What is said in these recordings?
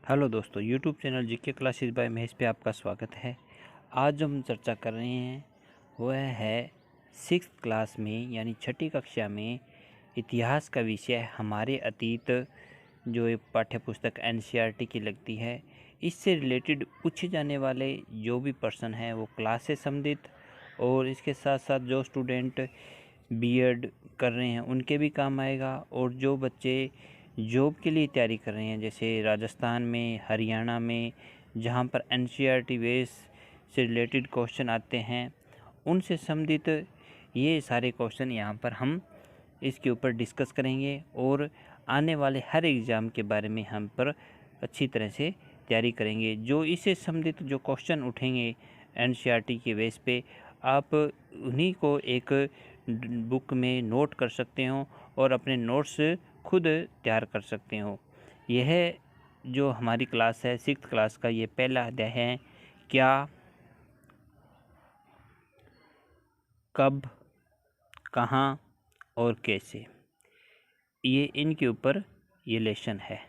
Hello दोस्तों, YouTube channel GK classes bye Mahesh पे आपका स्वागत है। आज जो हम चर्चा कर रहे हैं वह है 6th क्लास में यानी छठी कक्षा में इतिहास का विषय हमारे अतीत, जो एक पाठ्य पुस्तक एनसीईआरटी की लगती है। इससे रिलेटेड पूछे जाने वाले जो भी पर्सन हैं वो क्लास से संबंधित और इसके साथ साथ जो स्टूडेंट बीएड कर रहे हैं उनके भी काम आएगा, और जो बच्चे जॉब के लिए तैयारी कर रहे हैं जैसे राजस्थान में, हरियाणा में, जहां पर एनसीईआरटी बेस से रिलेटेड क्वेश्चन आते हैं उनसे संबंधित ये सारे क्वेश्चन यहाँ पर हम इसके ऊपर डिस्कस करेंगे और आने वाले हर एग्ज़ाम के बारे में हम पर अच्छी तरह से तैयारी करेंगे। जो इससे संबंधित जो क्वेश्चन उठेंगे एनसीईआरटी के बेस पे, आप उन्हीं को एक बुक में नोट कर सकते हो और अपने नोट्स खुद तैयार कर सकते हो। यह जो हमारी क्लास है 6th क्लास का, ये पहला अध्याय है क्या, कब, कहाँ और कैसे। ये इनके ऊपर ये लेसन है।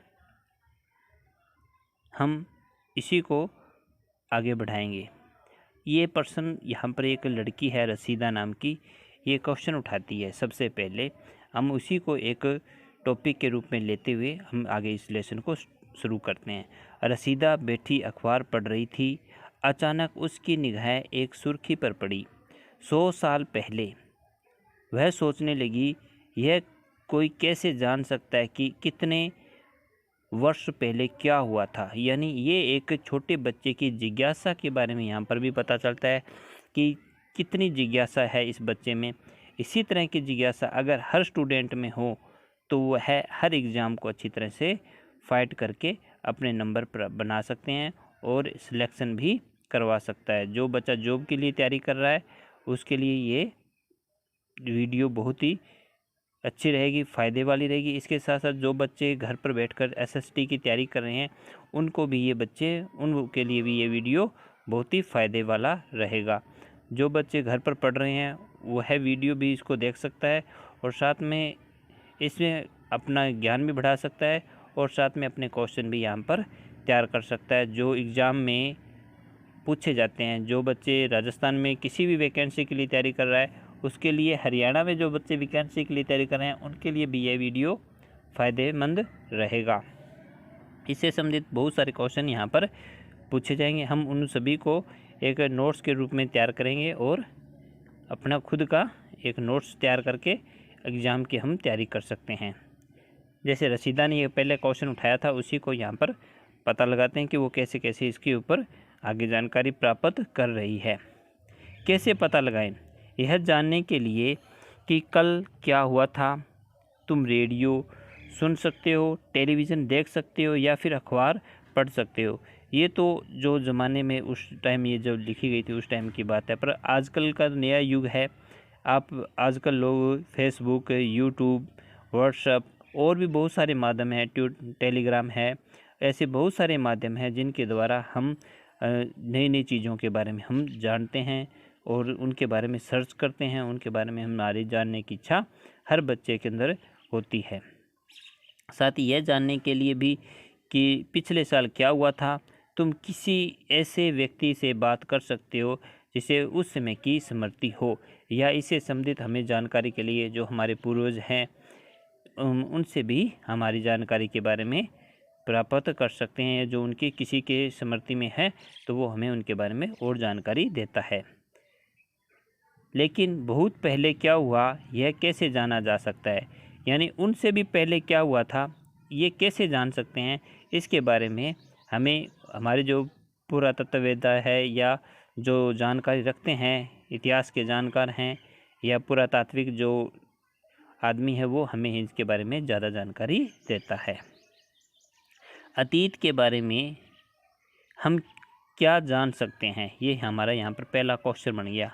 हम इसी को आगे बढ़ाएंगे। ये पर्सन यहाँ पर एक लड़की है रसीदा नाम की, ये क्वेश्चन उठाती है। सबसे पहले हम उसी को एक टॉपिक के रूप में लेते हुए हम आगे इस लेसन को शुरू करते हैं। रसीदा बैठी अखबार पढ़ रही थी। अचानक उसकी निगाहें एक सुर्खी पर पड़ी। 100 साल पहले। वह सोचने लगी, यह कोई कैसे जान सकता है कि कितने वर्ष पहले क्या हुआ था। यानी ये एक छोटे बच्चे की जिज्ञासा के बारे में यहाँ पर भी पता चलता है कि कितनी जिज्ञासा है इस बच्चे में। इसी तरह की जिज्ञासा अगर हर स्टूडेंट में हो तो वह हर एग्ज़ाम को अच्छी तरह से फाइट करके अपने नंबर पर बना सकते हैं और सिलेक्शन भी करवा सकता है। जो बच्चा जॉब के लिए तैयारी कर रहा है उसके लिए ये वीडियो बहुत ही अच्छी रहेगी, फ़ायदे वाली रहेगी। इसके साथ साथ जो बच्चे घर पर बैठकर एसएसटी की तैयारी कर रहे हैं उनको भी ये बच्चे, उनके लिए भी ये वीडियो बहुत ही फ़ायदे वाला रहेगा। जो बच्चे घर पर पढ़ रहे हैं वह वीडियो भी इसको देख सकता है और साथ में इसमें अपना ज्ञान भी बढ़ा सकता है और साथ में अपने क्वेश्चन भी यहाँ पर तैयार कर सकता है जो एग्ज़ाम में पूछे जाते हैं। जो बच्चे राजस्थान में किसी भी वैकेंसी के लिए तैयारी कर रहा है उसके लिए, हरियाणा में जो बच्चे वैकेंसी के लिए तैयारी कर रहे हैं उनके लिए भी यह वीडियो फ़ायदेमंद रहेगा। इससे संबंधित बहुत सारे क्वेश्चन यहाँ पर पूछे जाएंगे। हम उन सभी को एक नोट्स के रूप में तैयार करेंगे और अपना खुद का एक नोट्स तैयार करके एग्ज़ाम की हम तैयारी कर सकते हैं। जैसे रसीदा ने ये पहले क्वेश्चन उठाया था उसी को यहाँ पर पता लगाते हैं कि वो कैसे कैसे इसके ऊपर आगे जानकारी प्राप्त कर रही है। कैसे पता लगाएं? यह जानने के लिए कि कल क्या हुआ था। तुम रेडियो सुन सकते हो, टेलीविज़न देख सकते हो या फिर अखबार पढ़ सकते हो। ये तो जो ज़माने में उस टाइम ये जब लिखी गई थी उस टाइम की बात है, पर आजकल का नया युग है। आप आजकल लोग फेसबुक, यूट्यूब, व्हाट्सएप और भी बहुत सारे माध्यम हैं, टेलीग्राम है, ऐसे बहुत सारे माध्यम हैं जिनके द्वारा हम नई नई चीज़ों के बारे में हम जानते हैं और उनके बारे में सर्च करते हैं। उनके बारे में हमारी जानने की इच्छा हर बच्चे के अंदर होती है। साथ ही यह जानने के लिए भी कि पिछले साल क्या हुआ था। तुम किसी ऐसे व्यक्ति से बात कर सकते हो जिसे उस समय की स्मृति हो, या इससे संबंधित हमें जानकारी के लिए जो हमारे पूर्वज हैं उनसे भी हमारी जानकारी के बारे में प्राप्त कर सकते हैं। जो उनकी किसी के स्मृति में है तो वो हमें उनके बारे में और जानकारी देता है। लेकिन बहुत पहले क्या हुआ यह कैसे जाना जा सकता है, यानी उनसे भी पहले क्या हुआ था ये कैसे जान सकते हैं। इसके बारे में हमें हमारे जो पुरातत्ववेत्ता है या जो जानकारी रखते हैं, इतिहास के जानकार हैं या पुरातात्विक जो आदमी है वो हमें इसके बारे में ज़्यादा जानकारी देता है। अतीत के बारे में हम क्या जान सकते हैं, ये हमारा यहाँ पर पहला क्वेश्चन बन गया।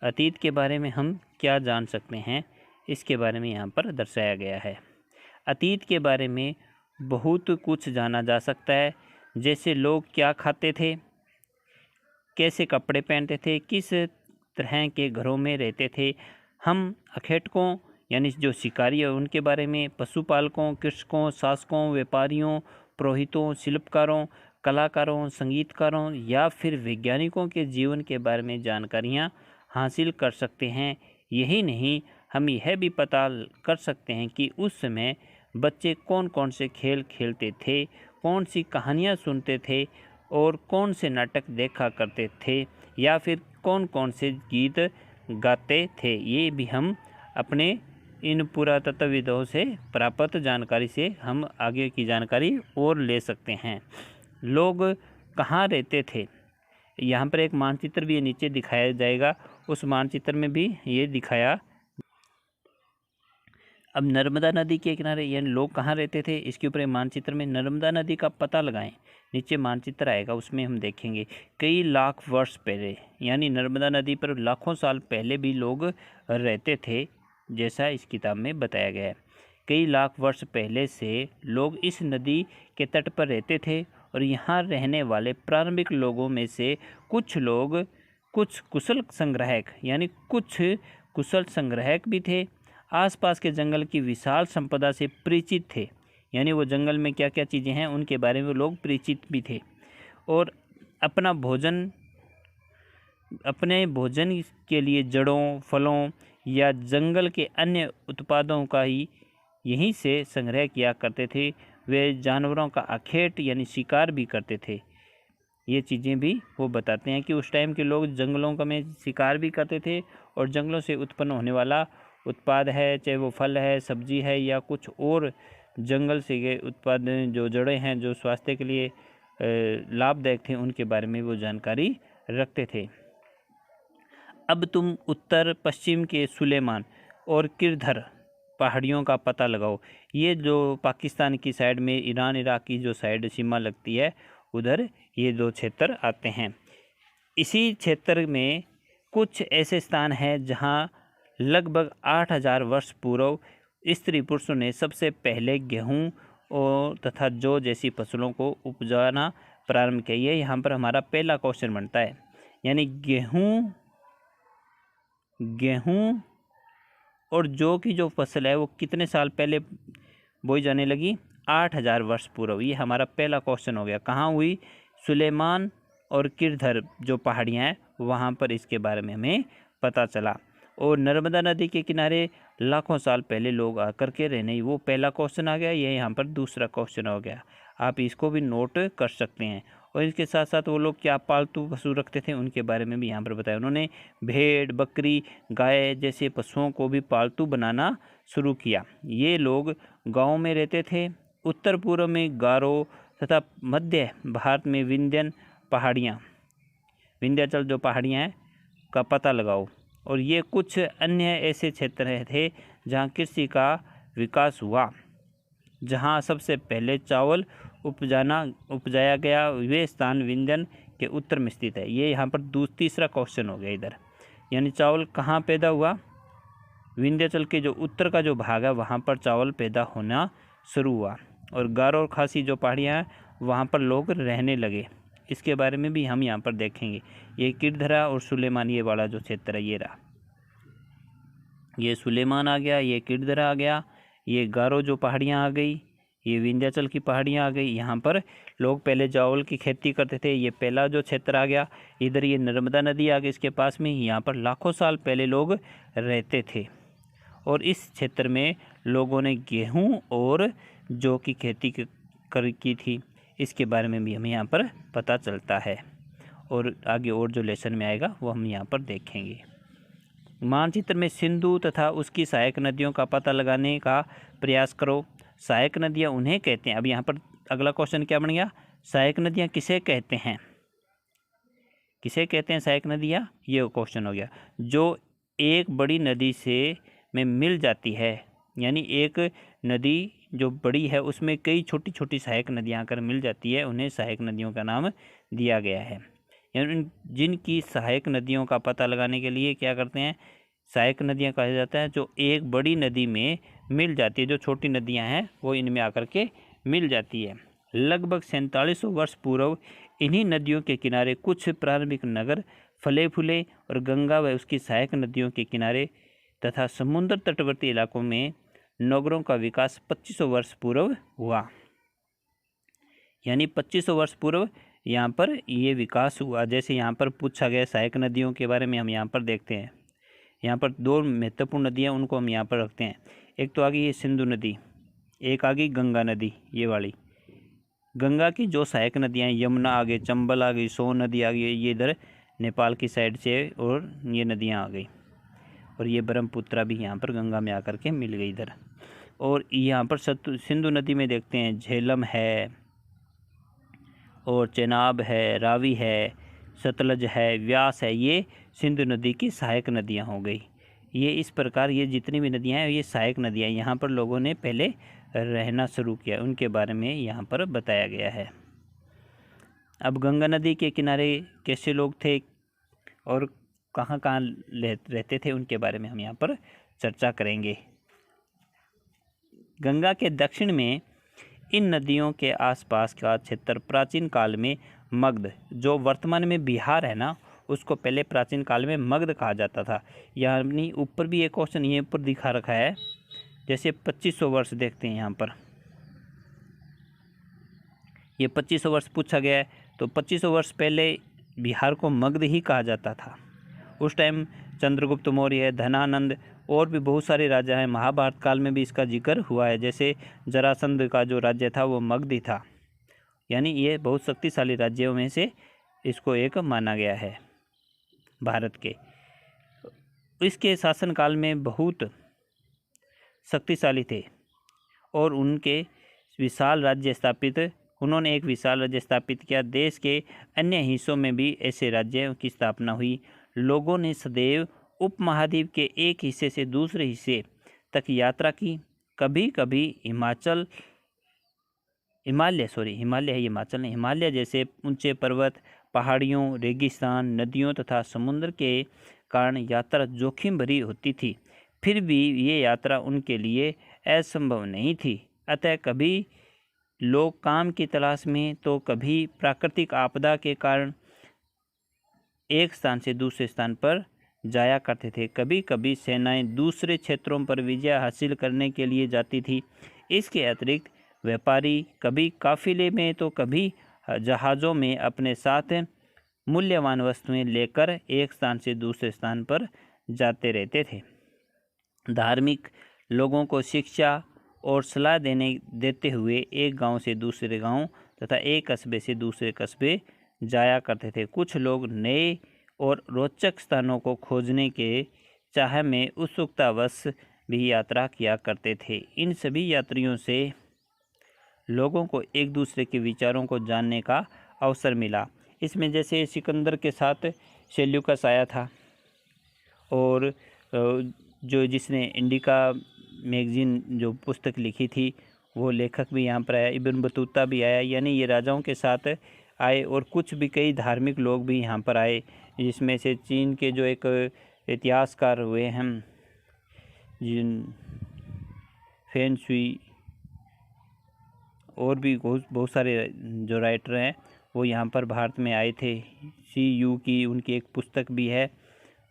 अतीत के बारे में हम क्या जान सकते हैं, इसके बारे में यहाँ पर दर्शाया गया है। अतीत के बारे में बहुत कुछ जाना जा सकता है, जैसे लोग क्या खाते थे, कैसे कपड़े पहनते थे, किस तरह के घरों में रहते थे। हम अखेटकों यानी जो शिकारी है उनके बारे में, पशुपालकों, कृषकों, शासकों, व्यापारियों, पुरोहितों, शिल्पकारों, कलाकारों, संगीतकारों या फिर वैज्ञानिकों के जीवन के बारे में जानकारियाँ हासिल कर सकते हैं। यही नहीं, हम यह भी पता कर सकते हैं कि उस समय बच्चे कौन कौन से खेल खेलते थे, कौन सी कहानियाँ सुनते थे और कौन से नाटक देखा करते थे या फिर कौन कौन से गीत गाते थे। ये भी हम अपने इन पुरातत्वविदों से प्राप्त जानकारी से हम आगे की जानकारी और ले सकते हैं। लोग कहाँ रहते थे, यहाँ पर एक मानचित्र भी नीचे दिखाया जाएगा, उस मानचित्र में भी ये दिखाया। अब नर्मदा नदी के किनारे यानी लोग कहाँ रहते थे, इसके ऊपर मानचित्र में नर्मदा नदी का पता लगाएं। नीचे मानचित्र आएगा, उसमें हम देखेंगे कई लाख वर्ष पहले यानी नर्मदा नदी पर लाखों साल पहले भी लोग रहते थे, जैसा इस किताब में बताया गया है। कई लाख वर्ष पहले से लोग इस नदी के तट पर रहते थे और यहाँ रहने वाले प्रारंभिक लोगों में से कुछ लोग कुछ कुशल संग्राहक भी थे। आसपास के जंगल की विशाल संपदा से परिचित थे, यानी वो जंगल में क्या क्या चीज़ें हैं उनके बारे में लोग परिचित भी थे और अपने भोजन के लिए जड़ों, फलों या जंगल के अन्य उत्पादों का ही यहीं से संग्रह किया करते थे। वे जानवरों का आखेट यानी शिकार भी करते थे। ये चीज़ें भी वो बताते हैं कि उस टाइम के लोग जंगलों का में शिकार भी करते थे और जंगलों से उत्पन्न होने वाला उत्पाद है, चाहे वो फल है, सब्जी है या कुछ और जंगल से के उत्पाद जो जड़ें हैं जो स्वास्थ्य के लिए लाभदायक थे, उनके बारे में वो जानकारी रखते थे। अब तुम उत्तर पश्चिम के सुलेमान और किरधर पहाड़ियों का पता लगाओ। ये जो पाकिस्तान की साइड में ईरान इराक की जो साइड सीमा लगती है, उधर ये दो क्षेत्र आते हैं। इसी क्षेत्र में कुछ ऐसे स्थान हैं जहाँ लगभग 8000 वर्ष पूर्व स्त्री पुरुषों ने सबसे पहले गेहूँ और तथा जौ जैसी फसलों को उपजाना प्रारंभ किया। ये यहाँ पर हमारा पहला क्वेश्चन बनता है, यानी गेहूँ और जौ की जो फसल है वो कितने साल पहले बोई जाने लगी? 8000 वर्ष पूर्व। ये हमारा पहला क्वेश्चन हो गया। कहाँ हुई? सुलेमान और किरधर जो पहाड़ियाँ हैं वहाँ पर इसके बारे में हमें पता चला। और नर्मदा नदी के किनारे लाखों साल पहले लोग आकर के रहने, वो पहला क्वेश्चन आ गया। ये यहाँ पर दूसरा क्वेश्चन हो गया, आप इसको भी नोट कर सकते हैं। और इसके साथ साथ वो लोग क्या पालतू पशु रखते थे उनके बारे में भी यहाँ पर बताया उन्होंने। भेड़, बकरी, गाय जैसे पशुओं को भी पालतू बनाना शुरू किया। ये लोग गाँव में रहते थे। उत्तर पूर्व में गारो तथा मध्य भारत में विंध्याचल जो पहाड़ियाँ हैं का पता लगाओ। और ये कुछ अन्य ऐसे क्षेत्र थे जहाँ कृषि का विकास हुआ, जहाँ सबसे पहले चावल उपजाया गया। वे स्थान विंध्यन के उत्तर में स्थित है। ये यहाँ पर तीसरा क्वेश्चन हो गया इधर, यानी चावल कहाँ पैदा हुआ? विंध्याचल के जो उत्तर का जो भाग है वहाँ पर चावल पैदा होना शुरू हुआ। और गारो और खासी जो पहाड़ियाँ हैं वहाँ पर लोग रहने लगे। इसके बारे में भी हम यहाँ पर देखेंगे। ये किरधरा और सुलेमान ये वाला जो क्षेत्र है ये रहा, ये सुलेमान आ गया, ये किरधरा आ गया, ये गारो जो पहाड़ियाँ आ गई, ये विंध्याचल की पहाड़ियाँ आ गई। यहाँ पर लोग पहले चावल की खेती करते थे। ये पहला जो क्षेत्र आ गया। इधर ये नर्मदा नदी आ गई इसके पास में, यहाँ पर लाखों साल पहले लोग रहते थे। और इस क्षेत्र में लोगों ने गेहूँ और जौ की खेती की थी। इसके बारे में भी हमें यहाँ पर पता चलता है और आगे और जो लेसन में आएगा वो हम यहाँ पर देखेंगे। मानचित्र में सिंधु तथा उसकी सहायक नदियों का पता लगाने का प्रयास करो। सहायक नदियाँ उन्हें कहते हैं। अब यहाँ पर अगला क्वेश्चन क्या बन गया? सहायक नदियाँ किसे कहते हैं? किसे कहते हैं सहायक नदियाँ? ये क्वेश्चन हो गया। जो एक बड़ी नदी में मिल जाती है, यानी एक नदी जो बड़ी है उसमें कई छोटी छोटी सहायक नदियाँ आकर मिल जाती है, उन्हें सहायक नदियों का नाम दिया गया है। यानी जिनकी सहायक नदियों का पता लगाने के लिए क्या करते हैं? सहायक नदियाँ कहा जाता है जो एक बड़ी नदी में मिल जाती है। जो छोटी नदियाँ हैं वो इनमें आकर के मिल जाती है। लगभग 4700 वर्ष पूर्व इन्हीं नदियों के किनारे कुछ प्रारंभिक नगर फले फूले और गंगा व उसकी सहायक नदियों के किनारे तथा समुद्र तटवर्ती इलाकों में नगरों का विकास 2500 वर्ष पूर्व हुआ। यानी 2500 वर्ष पूर्व यहाँ पर ये विकास हुआ। जैसे यहाँ पर पूछा गया सहायक नदियों के बारे में, हम यहाँ पर देखते हैं। यहाँ पर दो महत्वपूर्ण नदियाँ, उनको हम यहाँ पर रखते हैं। एक तो आ गई ये सिंधु नदी, एक आ गई गंगा नदी। ये वाली गंगा की जो सहायक नदियाँ हैं, यमुना आ गई, चंबल आ गई, सोन नदी आ गई, ये इधर नेपाल की साइड से, और ये नदियाँ आ गई। और ये ब्रह्मपुत्रा भी यहाँ पर गंगा में आकर के मिल गई इधर। और यहाँ पर सिंधु नदी में देखते हैं झेलम है, और चेनाब है, रावी है, सतलज है, व्यास है। ये सिंधु नदी की सहायक नदियाँ हो गई। ये इस प्रकार ये जितनी भी नदियाँ हैं ये सहायक नदियाँ, यहाँ पर लोगों ने पहले रहना शुरू किया, उनके बारे में यहाँ पर बताया गया है। अब गंगा नदी के किनारे कैसे लोग थे और कहाँ कहाँ रहते थे, उनके बारे में हम यहाँ पर चर्चा करेंगे। गंगा के दक्षिण में इन नदियों के आसपास का क्षेत्र प्राचीन काल में मगध, जो वर्तमान में बिहार है ना, उसको पहले प्राचीन काल में मगध कहा जाता था। यानी ऊपर भी एक क्वेश्चन ये ऊपर दिखा रखा है, जैसे 2500 वर्ष देखते हैं यहाँ पर, ये 2500 वर्ष पूछा गया है। तो 2500 वर्ष पहले बिहार को मगध ही कहा जाता था। उस टाइम चंद्रगुप्त मौर्य, धनानंद और भी बहुत सारे राजा हैं। महाभारत काल में भी इसका जिक्र हुआ है। जैसे जरासंध का जो राज्य था वो मगध ही था। यानी ये बहुत शक्तिशाली राज्यों में से इसको एक माना गया है भारत के। इसके शासनकाल में बहुत शक्तिशाली थे और उन्होंने एक विशाल राज्य स्थापित किया। देश के अन्य हिस्सों में भी ऐसे राज्यों की स्थापना हुई। लोगों ने सदैव उपमहाद्वीप के एक हिस्से से दूसरे हिस्से तक यात्रा की। कभी कभी हिमालय जैसे ऊंचे पर्वत, पहाड़ियों, रेगिस्तान, नदियों तथा समुद्र के कारण यात्रा जोखिम भरी होती थी। फिर भी ये यात्रा उनके लिए असंभव नहीं थी। अतः कभी लोग काम की तलाश में तो कभी प्राकृतिक आपदा के कारण एक स्थान से दूसरे स्थान पर जाया करते थे। कभी कभी सेनाएं दूसरे क्षेत्रों पर विजय हासिल करने के लिए जाती थी। इसके अतिरिक्त व्यापारी कभी काफिले में तो कभी जहाज़ों में अपने साथ मूल्यवान वस्तुएं लेकर एक स्थान से दूसरे स्थान पर जाते रहते थे। धार्मिक लोगों को शिक्षा और सलाह देते हुए एक गांव से दूसरे गांव तथा एक कस्बे से दूसरे कस्बे जाया करते थे। कुछ लोग नए और रोचक स्थानों को खोजने के चाह में उत्सुकतावश भी यात्रा किया करते थे। इन सभी यात्रियों से लोगों को एक दूसरे के विचारों को जानने का अवसर मिला। इसमें जैसे सिकंदर के साथ सेल्यूकस आया था, और जिसने इंडिका मैगजीन जो पुस्तक लिखी थी वो लेखक भी यहाँ पर आया, इब्न बतूता भी आया। यानी ये राजाओं के साथ आए, और कुछ भी कई धार्मिक लोग भी यहाँ पर आए, जिसमें से चीन के जो एक इतिहासकार हुए हैं जिन फेन शुई, और भी बहुत सारे जो राइटर हैं वो यहाँ पर भारत में आए थे। CU की उनकी एक पुस्तक भी है,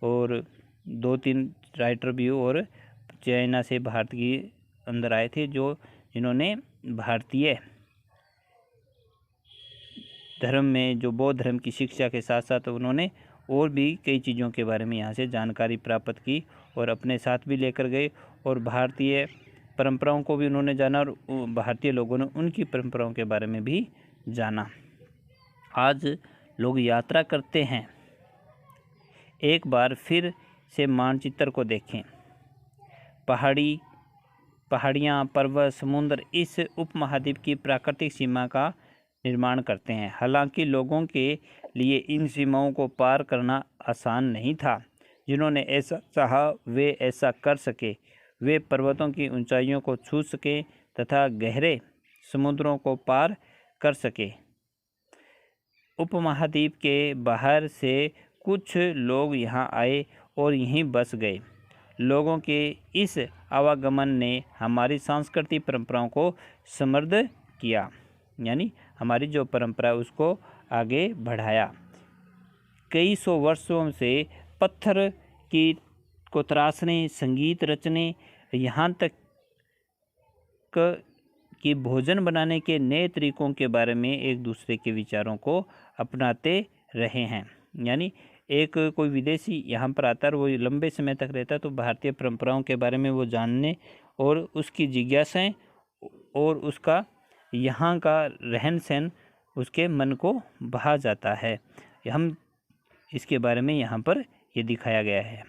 और 2-3 राइटर भी और चाइना से भारत के अंदर आए थे, जिन्होंने भारतीय धर्म में जो बौद्ध धर्म की शिक्षा के साथ साथ उन्होंने और भी कई चीज़ों के बारे में यहाँ से जानकारी प्राप्त की और अपने साथ भी लेकर गए, और भारतीय परंपराओं को भी उन्होंने जाना, और भारतीय लोगों ने उनकी परंपराओं के बारे में भी जाना। आज लोग यात्रा करते हैं। एक बार फिर से मानचित्र को देखें। पहाड़ियाँ, पर्वत, समुद्र इस उपमहाद्वीप की प्राकृतिक सीमा का निर्माण करते हैं। हालांकि लोगों के लिए इन सीमाओं को पार करना आसान नहीं था। जिन्होंने ऐसा चाहा वे ऐसा कर सके। वे पर्वतों की ऊंचाइयों को छू सके तथा गहरे समुद्रों को पार कर सके। उपमहाद्वीप के बाहर से कुछ लोग यहाँ आए और यहीं बस गए। लोगों के इस आवागमन ने हमारी सांस्कृतिक परंपराओं को समृद्ध किया, यानी हमारी जो परंपरा है उसको आगे बढ़ाया। कई सौ वर्षों से पत्थर को तराशने, संगीत रचने, यहाँ तक कि भोजन बनाने के नए तरीकों के बारे में एक दूसरे के विचारों को अपनाते रहे हैं। यानी एक कोई विदेशी यहाँ पर आता है और वो लंबे समय तक रहता है तो भारतीय परंपराओं के बारे में वो जानने और उसकी जिज्ञासाएं और उसका यहाँ का रहन सहन उसके मन को भा जाता है। हम इसके बारे में यहाँ पर ये दिखाया गया है।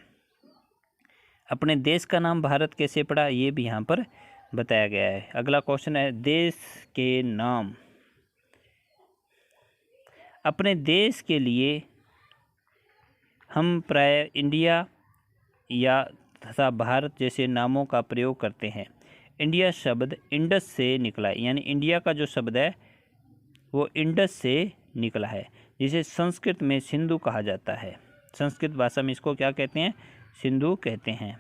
अपने देश का नाम भारत कैसे पड़ा, ये भी यहाँ पर बताया गया है। अगला क्वेश्चन है देश के नाम। अपने देश के लिए हम प्राय इंडिया या तथा भारत जैसे नामों का प्रयोग करते हैं। इंडिया शब्द इंडस से निकला है, यानी इंडिया का जो शब्द है वो इंडस से निकला है, जिसे संस्कृत में सिंधु कहा जाता है। संस्कृत भाषा में इसको क्या कहते हैं, सिंधु कहते हैं।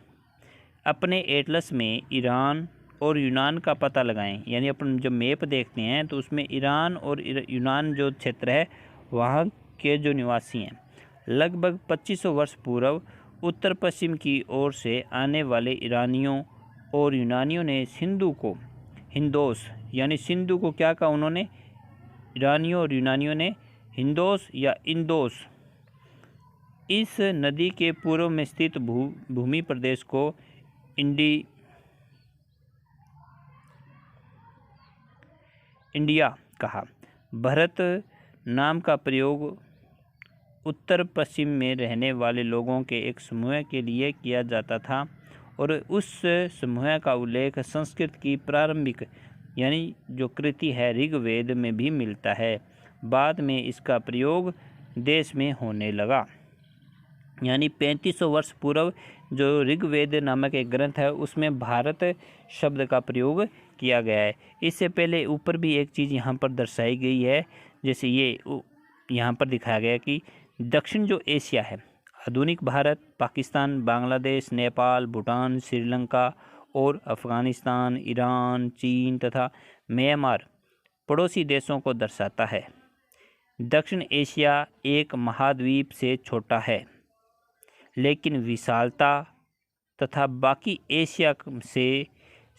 अपने एटलस में ईरान और यूनान का पता लगाएं, यानी अपन जब मैप देखते हैं तो उसमें ईरान और यूनान जो क्षेत्र है वहाँ के जो निवासी हैं, लगभग 2500 वर्ष पूर्व उत्तर पश्चिम की ओर से आने वाले ईरानियों और यूनानियों ने सिंधु को हिंदोस, यानी सिंधु को क्या कहा उन्होंने, ईरानियों और यूनानियों ने हिंदोस या इंदोस, इस नदी के पूर्व में स्थित भूमि प्रदेश को इंडिया कहा। भारत नाम का प्रयोग उत्तर पश्चिम में रहने वाले लोगों के एक समूह के लिए किया जाता था और उस समूह का उल्लेख संस्कृत की प्रारंभिक यानी जो कृति है ऋग्वेद में भी मिलता है। बाद में इसका प्रयोग देश में होने लगा। यानी 3500 वर्ष पूर्व जो ऋग्वेद नामक एक ग्रंथ है उसमें भारत शब्द का प्रयोग किया गया है। इससे पहले ऊपर भी एक चीज़ यहाँ पर दर्शाई गई है, जैसे ये यहाँ पर दिखाया गया कि दक्षिण जो एशिया है, आधुनिक भारत, पाकिस्तान, बांग्लादेश, नेपाल, भूटान, श्रीलंका और अफ़गानिस्तान, ईरान, चीन तथा म्यांमार पड़ोसी देशों को दर्शाता है। दक्षिण एशिया एक महाद्वीप से छोटा है, लेकिन विशालता तथा बाकी एशिया से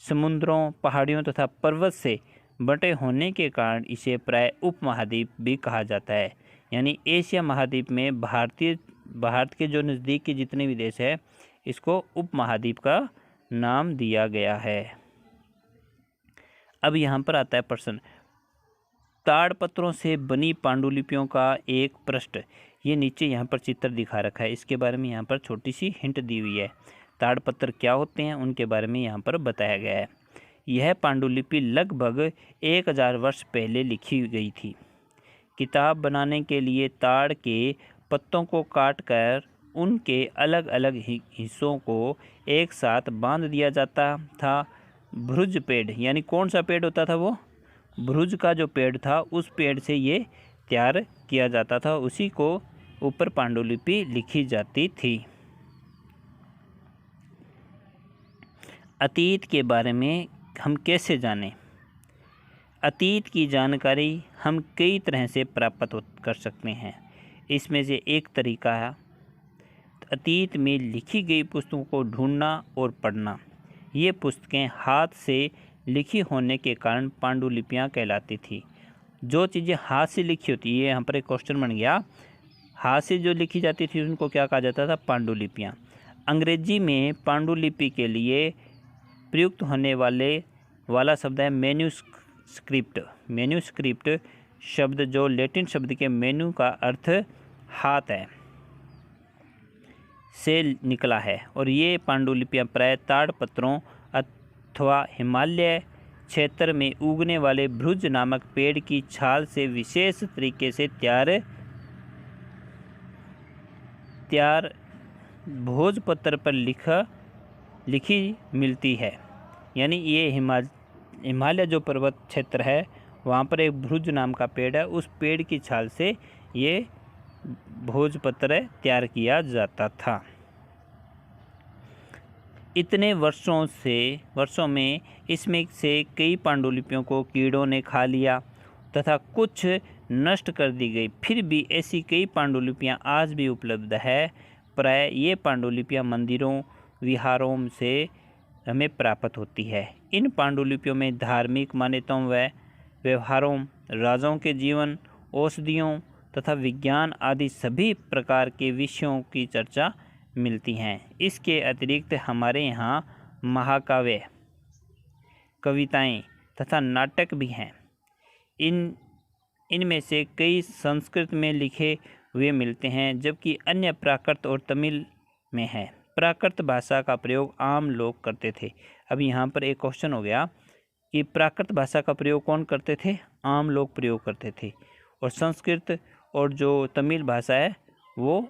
समुद्रों, पहाड़ियों तथा पर्वत से बटे होने के कारण इसे प्राय उपमहाद्वीप भी कहा जाता है। यानी एशिया महाद्वीप में भारत के जो नज़दीक के जितने भी देश है इसको उपमहाद्वीप का नाम दिया गया है। अब यहाँ पर आता है प्रश्न, ताड़पत्रों से बनी पांडुलिपियों का एक पृष्ठ, ये नीचे यहाँ पर चित्र दिखा रखा है, इसके बारे में यहाँ पर छोटी सी हिंट दी हुई है। ताड़पत्र क्या होते हैं उनके बारे में यहाँ पर बताया गया है। यह पांडुलिपि लगभग 1000 वर्ष पहले लिखी गई थी। किताब बनाने के लिए ताड़ के पत्तों को काटकर उनके अलग अलग हिस्सों को एक साथ बांध दिया जाता था। भुज पेड़, यानी कौन सा पेड़ होता था वो, भुज का जो पेड़ था उस पेड़ से ये तैयार किया जाता था, उसी को ऊपर पांडुलिपि लिखी जाती थी। अतीत के बारे में हम कैसे जानें? अतीत की जानकारी हम कई तरह से प्राप्त कर सकते हैं। इसमें से एक तरीका है अतीत में लिखी गई पुस्तकों को ढूंढना और पढ़ना। ये पुस्तकें हाथ से लिखी होने के कारण पांडुलिपियाँ कहलाती थी। जो चीज़ें हाथ से लिखी होती है, यहाँ पर एक क्वेश्चन बन गया, हाथ से जो लिखी जाती थी उनको क्या कहा जाता था, पांडुलिपियाँ। अंग्रेजी में पांडुलिपि के लिए प्रयुक्त होने वाला शब्द है मैन्यूस्क्रिप्ट। मैन्यूस्क्रिप्ट शब्द जो लैटिन शब्द के मेन्यू का अर्थ हाथ है से निकला है और ये पांडुलिपियाँ प्राय ताड़पत्रों अथवा हिमालय क्षेत्र में उगने वाले भुज नामक पेड़ की छाल से विशेष तरीके से तैयार भोजपत्र पर लिखी मिलती है। यानी ये हिमालय जो पर्वत क्षेत्र है वहाँ पर एक भुज नाम का पेड़ है, उस पेड़ की छाल से ये भोजपत्र तैयार किया जाता था। इतने वर्षों में इसमें से कई पांडुलिपियों को कीड़ों ने खा लिया तथा कुछ नष्ट कर दी गई। फिर भी ऐसी कई पांडुलिपियाँ आज भी उपलब्ध है। प्राय ये पांडुलिपियाँ मंदिरों, विहारों से हमें प्राप्त होती है। इन पांडुलिपियों में धार्मिक मान्यताओं व व्यवहारों, राजाओं के जीवन, औषधियों तथा विज्ञान आदि सभी प्रकार के विषयों की चर्चा मिलती हैं। इसके अतिरिक्त हमारे यहाँ महाकाव्य, कविताएं तथा नाटक भी हैं। इनमें से कई संस्कृत में लिखे हुए मिलते हैं, जबकि अन्य प्राकृत और तमिल में है। प्राकृत भाषा का प्रयोग आम लोग करते थे। अब यहाँ पर एक क्वेश्चन हो गया कि प्राकृत भाषा का प्रयोग कौन करते थे? आम लोग प्रयोग करते थे, और संस्कृत और जो तमिल भाषा है वो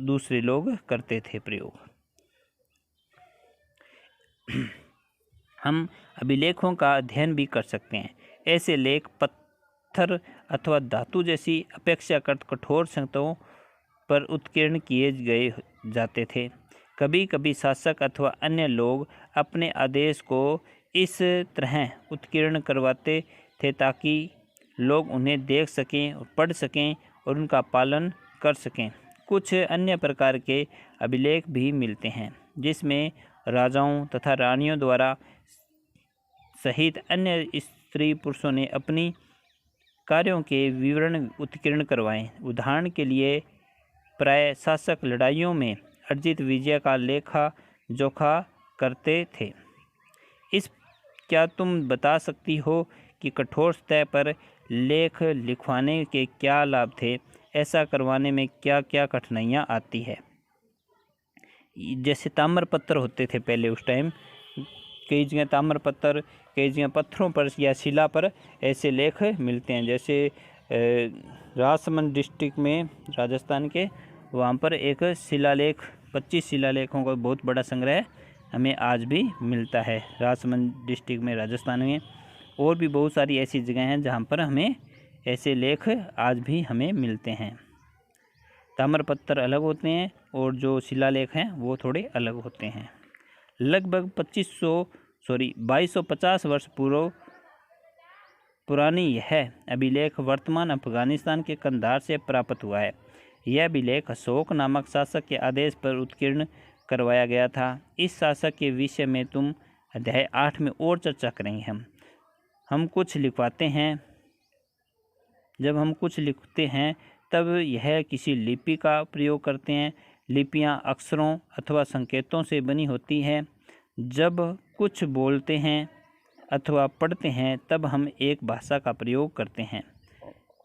दूसरे लोग करते थे प्रयोग। हम अभिलेखों का अध्ययन भी कर सकते हैं। ऐसे लेख पत्थर अथवा धातु जैसी अपेक्षाकृत कठोर संगतों पर उत्कीर्ण किए गए जाते थे। कभी कभी शासक अथवा अन्य लोग अपने आदेश को इस तरह उत्कीर्ण करवाते थे ताकि लोग उन्हें देख सकें और पढ़ सकें और उनका पालन कर सकें। कुछ अन्य प्रकार के अभिलेख भी मिलते हैं जिसमें राजाओं तथा रानियों द्वारा सहित अन्य स्त्री पुरुषों ने अपनी कार्यों के विवरण उत्कीर्ण करवाएं। उदाहरण के लिए प्राय शासक लड़ाइयों में अर्जित विजय का लेखा जोखा करते थे। क्या तुम बता सकती हो कि कठोर सतह पर लेख लिखवाने के क्या लाभ थे? ऐसा करवाने में क्या क्या कठिनाइयाँ आती है? जैसे ताम्रपत्र होते थे पहले उस टाइम, कई जगह ताम्रपत्र, कई जगह पत्थरों पर या शिला पर ऐसे लेख मिलते हैं। जैसे राजसमंद डिस्ट्रिक्ट में राजस्थान के, वहाँ पर एक शिलालेख, 25 शिलालेखों का बहुत बड़ा संग्रह हमें आज भी मिलता है राजसमंद डिस्ट्रिक्ट में, राजस्थान में। और भी बहुत सारी ऐसी जगह हैं जहाँ पर हमें ऐसे लेख आज भी हमें मिलते हैं। ताम्रपत्र अलग होते हैं और जो शिलालेख हैं वो थोड़े अलग होते हैं। लगभग 2250 वर्ष पुरानी यह अभिलेख वर्तमान अफगानिस्तान के कंधार से प्राप्त हुआ है। यह अभिलेख अशोक नामक शासक के आदेश पर उत्कीर्ण करवाया गया था। इस शासक के विषय में तुम अध्याय 8 में और चर्चा करेंगे। हम कुछ लिखवाते हैं, जब हम कुछ लिखते हैं तब यह किसी लिपि का प्रयोग करते हैं। लिपियां अक्षरों अथवा संकेतों से बनी होती हैं। जब कुछ बोलते हैं अथवा पढ़ते हैं तब हम एक भाषा का प्रयोग करते हैं।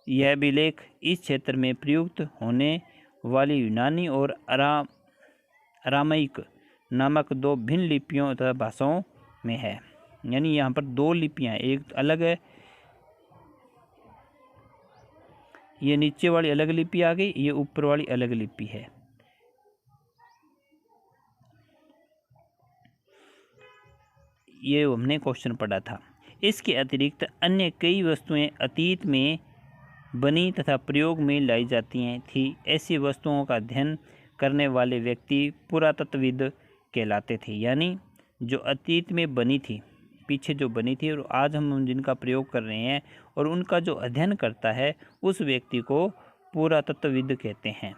यह अभिलेख इस क्षेत्र में प्रयुक्त होने वाली यूनानी और अरामाइक नामक दो भिन्न लिपियों तथा भाषाओं में है। यानी यहाँ पर दो लिपियाँ, एक अलग है, ये नीचे वाली अलग लिपि आ गई, ये ऊपर वाली अलग लिपि है। ये हमने क्वेश्चन पढ़ा था। इसके अतिरिक्त अन्य कई वस्तुएं अतीत में बनी तथा प्रयोग में लाई जाती थी। ऐसी वस्तुओं का अध्ययन करने वाले व्यक्ति पुरातत्वविद कहलाते थे। यानी जो अतीत में बनी थी, पीछे जो बनी थी और आज हम जिनका प्रयोग कर रहे हैं, और उनका जो अध्ययन करता है उस व्यक्ति को पुरातत्वविद कहते हैं।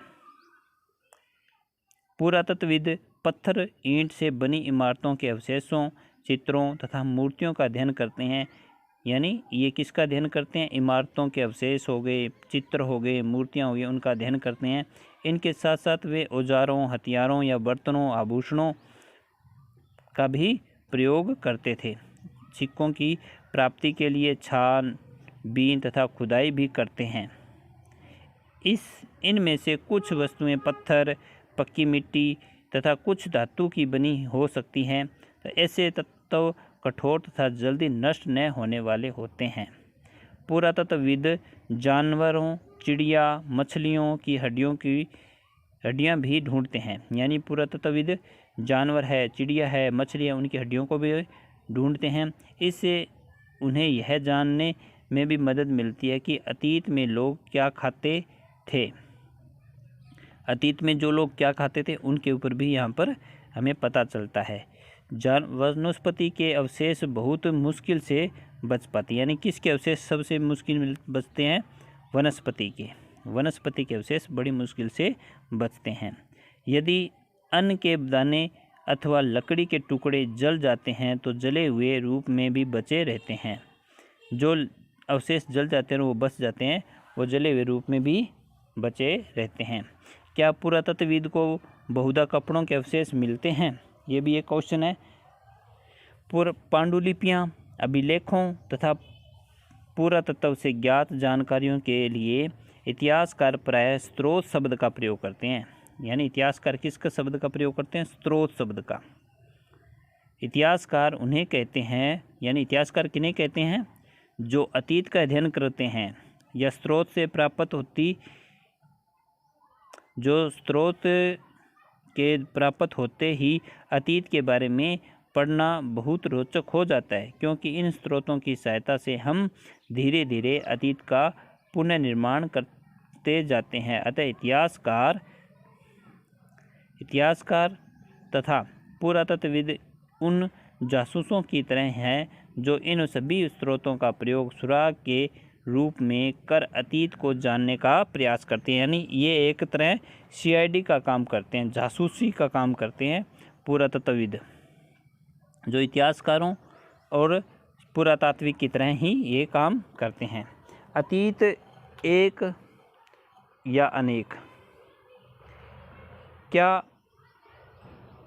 पुरातत्वविद पत्थर ईंट से बनी इमारतों के अवशेषों, चित्रों तथा मूर्तियों का अध्ययन करते हैं। यानी ये किसका अध्ययन करते हैं? इमारतों के अवशेष हो गए, चित्र हो गए, मूर्तियाँ हो गई, उनका अध्ययन करते हैं। इनके साथ साथ वे औजारों, हथियारों या बर्तनों, आभूषणों का भी प्रयोग करते थे। सिक्कों की प्राप्ति के लिए छानबीन तथा खुदाई भी करते हैं। इनमें से कुछ वस्तुएं पत्थर, पक्की मिट्टी तथा कुछ धातु की बनी हो सकती हैं। तो ऐसे तत्व कठोर तथा जल्दी नष्ट न होने वाले होते हैं। पुरातत्वविद जानवरों, चिड़िया, मछलियों की हड्डियां भी ढूंढते हैं। यानी पुरातत्वविद जानवर है, चिड़िया है, मछलियाँ, उनकी हड्डियों को भी ढूंढते हैं। इससे उन्हें यह जानने में भी मदद मिलती है कि अतीत में लोग क्या खाते थे। अतीत में जो लोग क्या खाते थे उनके ऊपर भी यहाँ पर हमें पता चलता है। वनस्पति के अवशेष बहुत मुश्किल से बच पाते, यानी किसके अवशेष सबसे मुश्किल बचते हैं? वनस्पति के अवशेष बड़ी मुश्किल से बचते हैं। यदि अन्न के दाने अथवा लकड़ी के टुकड़े जल जाते हैं तो जले हुए रूप में भी बचे रहते हैं। जो अवशेष जल जाते हैं वो बच जाते हैं, वो जले हुए रूप में भी बचे रहते हैं। क्या पुरातत्वविद को बहुधा कपड़ों के अवशेष मिलते हैं? ये भी एक क्वेश्चन है। पांडुलिपियाँ, अभिलेखों तथा पुरातत्व से ज्ञात जानकारियों के लिए इतिहासकार प्रायः स्रोत शब्द का प्रयोग करते हैं। यानी इतिहासकार किसका शब्द का प्रयोग करते हैं? स्रोत शब्द का। इतिहासकार उन्हें कहते हैं, यानी इतिहासकार किन्हें कहते हैं? जो अतीत का अध्ययन करते हैं या स्रोत से प्राप्त होती, जो स्रोत के प्राप्त होते ही अतीत के बारे में पढ़ना बहुत रोचक हो जाता है, क्योंकि इन स्रोतों की सहायता से हम धीरे धीरे अतीत का पुनर्निर्माण करते जाते हैं। अतः इतिहासकार तथा पुरातत्वविद उन जासूसों की तरह हैं जो इन सभी स्रोतों का प्रयोग सुराग के रूप में कर अतीत को जानने का प्रयास करते हैं। यानी ये एक तरह CID का काम करते हैं, जासूसी का काम करते हैं पुरातत्वविद, जो इतिहासकारों और पुरातात्विक की तरह ही ये काम करते हैं। अतीत एक या अनेक। क्या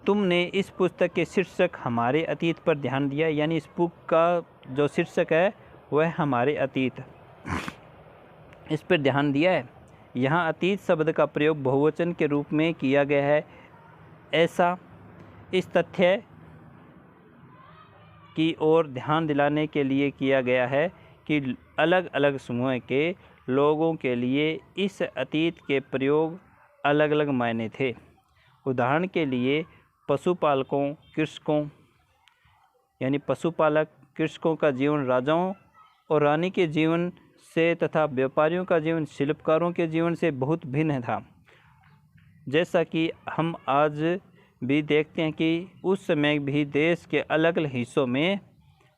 तुमने इस पुस्तक के शीर्षक हमारे अतीत पर ध्यान दिया? यानी इस बुक का जो शीर्षक है वह हमारे अतीत, इस पर ध्यान दिया है। यहाँ अतीत शब्द का प्रयोग बहुवचन के रूप में किया गया है। ऐसा इस तथ्य की ओर ध्यान दिलाने के लिए किया गया है कि अलग अलग समूह के लोगों के लिए इस अतीत के प्रयोग अलग अलग मायने थे। उदाहरण के लिए पशुपालकों, कृषकों, यानी पशुपालक कृषकों का जीवन राजाओं और रानी के जीवन से तथा व्यापारियों का जीवन शिल्पकारों के जीवन से बहुत भिन्न था। जैसा कि हम आज भी देखते हैं कि उस समय भी देश के अलग अलग हिस्सों में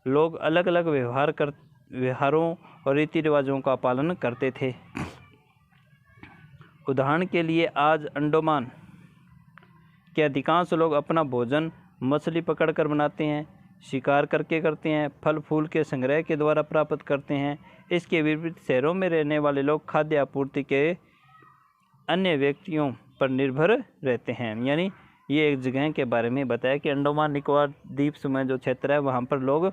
लोग अलग अलग व्यवहारों और रीति रिवाजों का पालन करते थे। उदाहरण के लिए आज अंडमान के अधिकांश लोग अपना भोजन मछली पकड़कर बनाते हैं, शिकार करके करते हैं, फल फूल के संग्रह के द्वारा प्राप्त करते हैं। इसके विपरीत शहरों में रहने वाले लोग खाद्य आपूर्ति के अन्य व्यक्तियों पर निर्भर रहते हैं। यानी ये एक जगह के बारे में बताया कि अंडमान निकोबार द्वीप समूह जो क्षेत्र है वहाँ पर लोग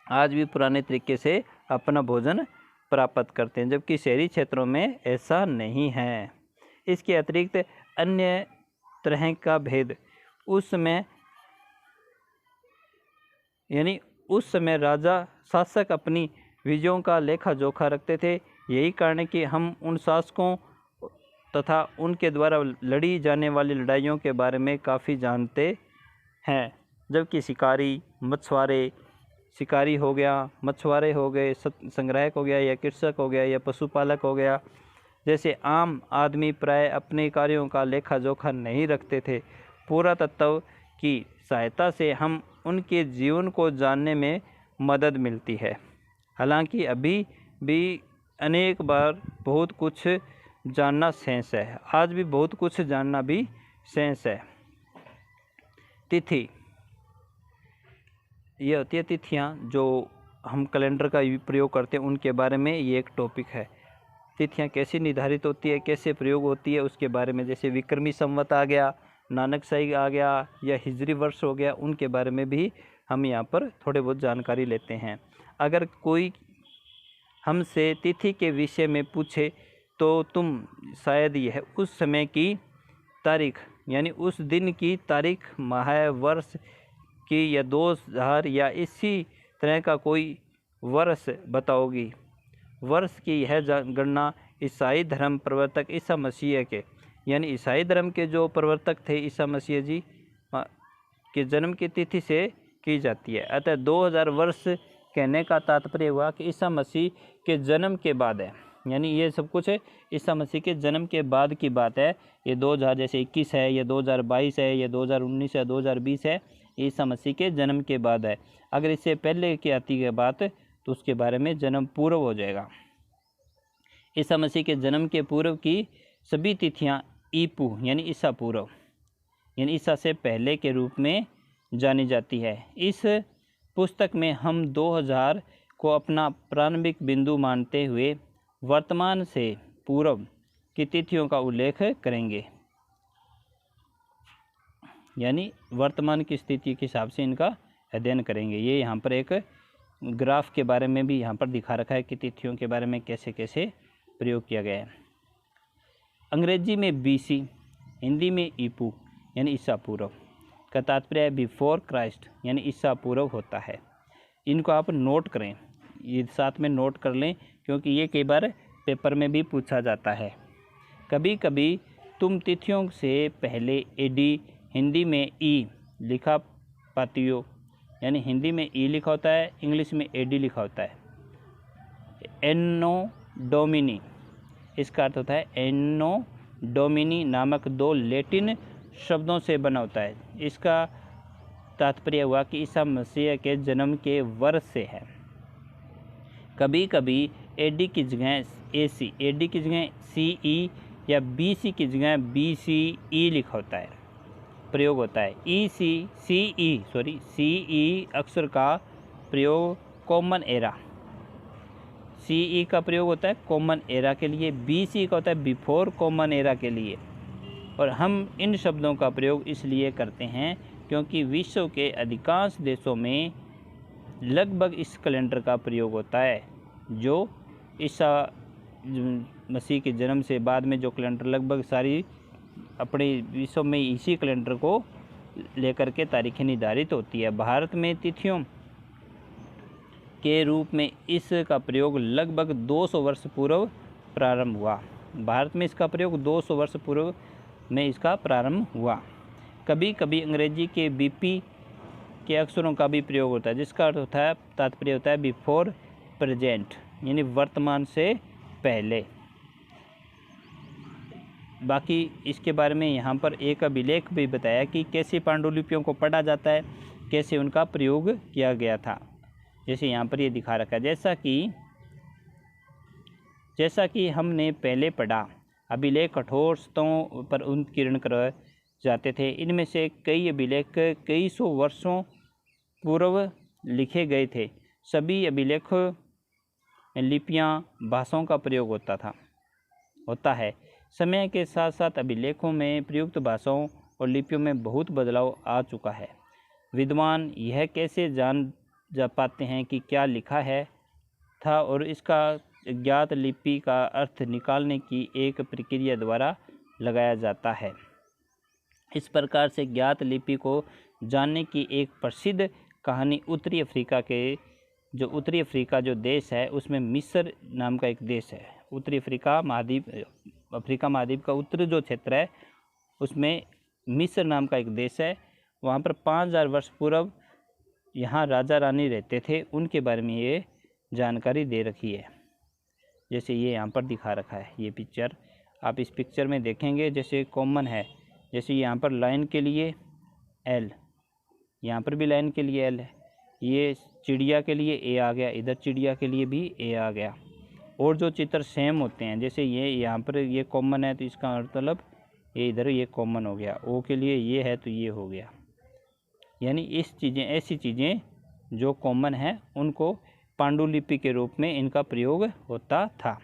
आज भी पुराने तरीके से अपना भोजन प्राप्त करते हैं, जबकि शहरी क्षेत्रों में ऐसा नहीं है। इसके अतिरिक्त अन्य तरह का भेद उस समय राजा शासक अपनी विजयों का लेखा जोखा रखते थे। यही कारण है कि हम उन शासकों तथा उनके द्वारा लड़ी जाने वाली लड़ाइयों के बारे में काफ़ी जानते हैं, जबकि शिकारी हो गया, मछुआरे हो गए, संग्राहक हो गया, या कृषक हो गया, या पशुपालक हो गया, जैसे आम आदमी प्राय अपने कार्यों का लेखा जोखा नहीं रखते थे। पुरातत्व की सहायता से हम उनके जीवन को जानने में मदद मिलती है। हालांकि अभी भी अनेक बार बहुत कुछ जानना शेष है, आज भी बहुत कुछ जानना भी शेष है। तिथि, ये होती है तिथियाँ जो हम कैलेंडर का प्रयोग करते हैं, उनके बारे में ये एक टॉपिक है। तिथियाँ कैसे निर्धारित होती है, कैसे प्रयोग होती है, उसके बारे में, जैसे विक्रमी संवत आ गया, नानकशाही आ गया, या हिजरी वर्ष हो गया, उनके बारे में भी हम यहाँ पर थोड़े बहुत जानकारी लेते हैं। अगर कोई हमसे तिथि के विषय में पूछे तो तुम शायद यह उस समय की तारीख, यानी उस दिन की तारीख, माह, वर्ष की, या 2000 या इसी तरह का कोई वर्ष बताओगी। वर्ष की यह गणना ईसाई धर्म प्रवर्तक ईसा मसीह के, यानी ईसाई धर्म के जो प्रवर्तक थे ईसा मसीह जी के जन्म की तिथि से की जाती है। अतः 2000 वर्ष कहने का तात्पर्य हुआ कि ईसा मसीह के जन्म के बाद है, यानी ये सब कुछ ईसा मसीह के जन्म के बाद की बात है। ये 2021 है, ये 2022 है, ये 2019 है, 2020 है, ईसा मसीह के जन्म के बाद है। अगर इससे पहले की आती है बात तो उसके बारे में जन्म पूर्व हो जाएगा। ईसा मसीह के जन्म के पूर्व की सभी तिथियां ईपू यानी ईसा पूर्व, यानी ईसा से पहले के रूप में जानी जाती है। इस पुस्तक में हम 2000 को अपना प्रारंभिक बिंदु मानते हुए वर्तमान से पूर्व की तिथियों का उल्लेख करेंगे, यानी वर्तमान की स्थिति के हिसाब से इनका अध्ययन करेंगे। ये यहाँ पर एक ग्राफ के बारे में भी यहाँ पर दिखा रखा है कि तिथियों के बारे में कैसे कैसे प्रयोग किया गया है। अंग्रेजी में BC, हिंदी में ईपू यानी ईसा पूर्व का तात्पर्य बिफोर क्राइस्ट यानी ईसा पूर्व होता है। इनको आप नोट करें, ये साथ में नोट कर लें, क्योंकि ये कई बार पेपर में भी पूछा जाता है। कभी कभी तुम तिथियों से पहले AD, हिंदी में ई लिखा पाती हो, यानी हिंदी में ई लिखा होता है, इंग्लिश में AD लिखा होता है। एन्नो डोमिनी, इसका अर्थ होता है एन्नो डोमिनी नामक 2 लैटिन शब्दों से बना होता है। इसका तात्पर्य हुआ कि ईसा मसीह के जन्म के वर्ष से है। कभी कभी AD की जगह AC, AD की जगह CE या BC की जगह BCE लिखा होता है, प्रयोग होता है। CE अक्षर का प्रयोग कॉमन एरा, CE का प्रयोग होता है कॉमन एरा के लिए, BC का होता है बिफोर कॉमन एरा के लिए। और हम इन शब्दों का प्रयोग इसलिए करते हैं क्योंकि विश्व के अधिकांश देशों में लगभग इस कैलेंडर का प्रयोग होता है, जो ईसा मसीह के जन्म से बाद में जो कैलेंडर लगभग सारी अपने विश्व में इसी कैलेंडर को लेकर के तारीखें निर्धारित होती है। भारत में तिथियों के रूप में इसका प्रयोग लगभग 200 वर्ष पूर्व प्रारंभ हुआ। भारत में इसका प्रयोग 200 वर्ष पूर्व में इसका प्रारंभ हुआ। कभी कभी अंग्रेजी के BP के अक्षरों का भी प्रयोग होता है, जिसका अर्थ होता है, तात्पर्य होता है बिफोर प्रेजेंट यानी वर्तमान से पहले। बाकी इसके बारे में यहाँ पर एक अभिलेख भी बताया कि कैसे पांडुलिपियों को पढ़ा जाता है, कैसे उनका प्रयोग किया गया था। जैसे यहाँ पर ये दिखा रखा है, जैसा कि हमने पहले पढ़ा, अभिलेख कठोर सतहों पर उत्कीर्ण कर जाते थे। इनमें से कई अभिलेख कई सौ वर्षों पूर्व लिखे गए थे। सभी अभिलेख लिपियाँ भाषाओं का प्रयोग होता है। समय के साथ साथ अभिलेखों में प्रयुक्त भाषाओं और लिपियों में बहुत बदलाव आ चुका है। विद्वान यह कैसे जान जा पाते हैं कि क्या लिखा है था और इसका ज्ञात लिपि का अर्थ निकालने की एक प्रक्रिया द्वारा लगाया जाता है। इस प्रकार से ज्ञात लिपि को जानने की एक प्रसिद्ध कहानी उत्तरी अफ्रीका जो देश है उसमें मिस्र नाम का एक देश है। उत्तरी अफ्रीका महाद्वीप का उत्तरी जो क्षेत्र है उसमें मिस्र नाम का एक देश है। वहाँ पर 5000 वर्ष पूर्व यहाँ राजा रानी रहते थे, उनके बारे में ये जानकारी दे रखी है। जैसे ये यहाँ पर दिखा रखा है, ये पिक्चर आप इस पिक्चर में देखेंगे जैसे कॉमन है, जैसे यहाँ पर लाइन के लिए L, यहाँ पर भी लाइन के लिए L है, ये चिड़िया के लिए A आ गया, इधर चिड़िया के लिए भी A आ गया। और जो चित्र सेम होते हैं, जैसे ये यहाँ पर ये कॉमन है तो इसका मतलब ये इधर ये कॉमन हो गया, O के लिए ये है तो ये हो गया। यानी ऐसी चीज़ें जो कॉमन है उनको पांडुलिपि के रूप में इनका प्रयोग होता था।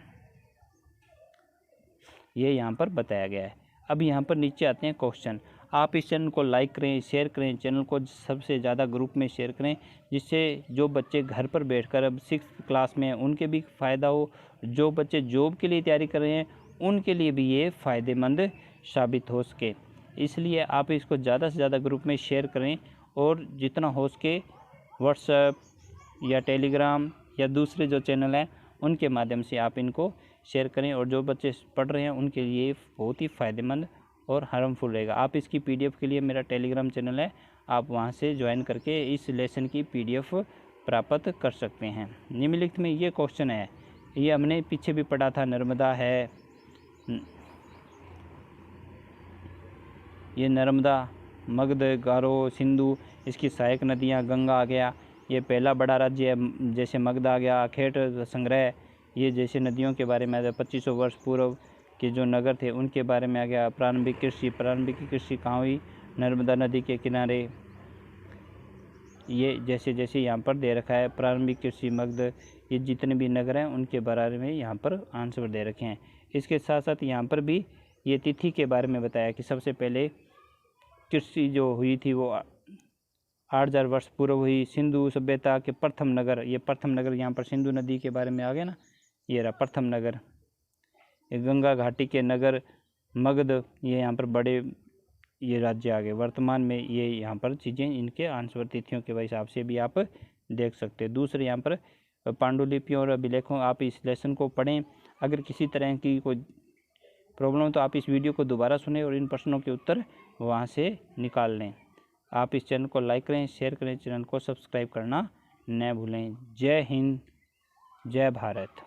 ये यहाँ पर बताया गया है। अब यहाँ पर नीचे आते हैं क्वेश्चन। आप इस चैनल को लाइक करें, शेयर करें, चैनल को सबसे ज़्यादा ग्रुप में शेयर करें, जिससे जो बच्चे घर पर बैठकर अब 6th क्लास में हैं उनके भी फ़ायदा हो, जो बच्चे जॉब के लिए तैयारी कर रहे हैं उनके लिए भी ये फ़ायदेमंद साबित हो सके। इसलिए आप इसको ज़्यादा से ज़्यादा ग्रुप में शेयर करें और जितना हो सके व्हाट्सएप या टेलीग्राम या दूसरे जो चैनल हैं उनके माध्यम से आप इनको शेयर करें। और जो बच्चे पढ़ रहे हैं उनके लिए बहुत ही फ़ायदेमंद और हार्मफुल रहेगा। आप इसकी PDF के लिए मेरा टेलीग्राम चैनल है, आप वहां से ज्वाइन करके इस लेसन की PDF प्राप्त कर सकते हैं। निम्नलिखित में ये क्वेश्चन है, ये हमने पीछे भी पढ़ा था। नर्मदा है, ये नर्मदा, मगध, गारो, सिंधु, इसकी सहायक नदियाँ, गंगा आ गया, ये पहला बड़ा राज्य है जैसे मगध आ गया, खेट संग्रह, ये जैसे नदियों के बारे में आ गया। 2500 वर्ष पूर्व के जो नगर थे उनके बारे में आ गया। प्रारंभिक कृषि कहाँ हुई? नर्मदा नदी के किनारे। ये जैसे जैसे यहाँ पर दे रखा है प्रारंभिक कृषि मगध, ये जितने भी नगर हैं उनके बारे में यहाँ पर आंसर दे रखे हैं। इसके साथ साथ यहाँ पर भी ये तिथि के बारे में बताया कि सबसे पहले कृषि जो हुई थी वो 8000 वर्ष पूर्व हुई। सिंधु सभ्यता के प्रथम नगर, ये प्रथम नगर यहाँ पर सिंधु नदी के बारे में आ गया ना, ये रहा प्रथम नगर। गंगा घाटी के नगर मगध, ये यहाँ पर बड़े ये राज्य आ गए। वर्तमान में ये यहाँ पर चीज़ें इनके आंसर तिथियों के हिसाब से भी आप देख सकते हैं। दूसरे यहाँ पर पांडुलिपियों और अभिलेखों, आप इस लेसन को पढ़ें। अगर किसी तरह की कोई प्रॉब्लम हो तो आप इस वीडियो को दोबारा सुनें और इन प्रश्नों के उत्तर वहाँ से निकाल लें। आप इस चैनल को लाइक करें, शेयर करें, चैनल को सब्सक्राइब करना न भूलें। जय हिंद, जय भारत।